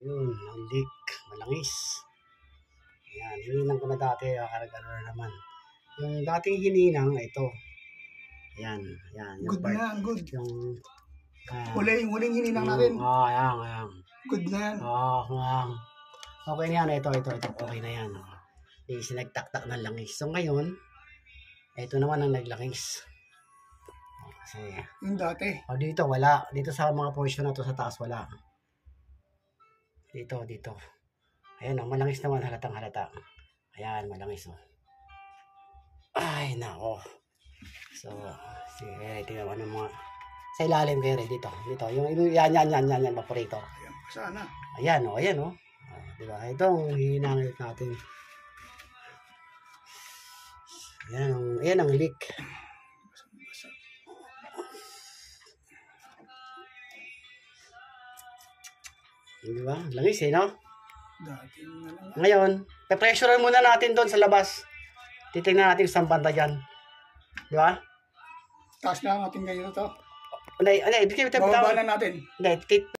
Yun, ang leak, malangis. Ayan, hininang ko na dati, karagano na naman. Yung dating hininang, ito. Ayan, ayan. Good part, na yan, good. Yung, huling hininang natin. Ayan, ayan. Good na yan. Ayan. Okay na yan, ito. Okay na yan. Hindi sinagtaktak ng langis. So ngayon, ito naman ang naglangis. Kasi, Yung dati. dito wala. Dito sa mga portion na to sa taas wala. Dito. Ayan, malangis naman, halatang halata. Ayan, malangis Ay, nako. So, sige, tingnan mo ng mga sa ilalim kaya dito. Yung yan, evaporator. Ayan, sana. Ayan, diba? Ito ang hinangit natin. Ayan ang leak. Diba? Langis no? Dati na lang. Ngayon, pe-pressurean muna natin doon sa labas. Titingnan natin saan banda dyan. Diba? Taas na ang ating ganyan ito. Hindi, Bababa na natin. Hindi,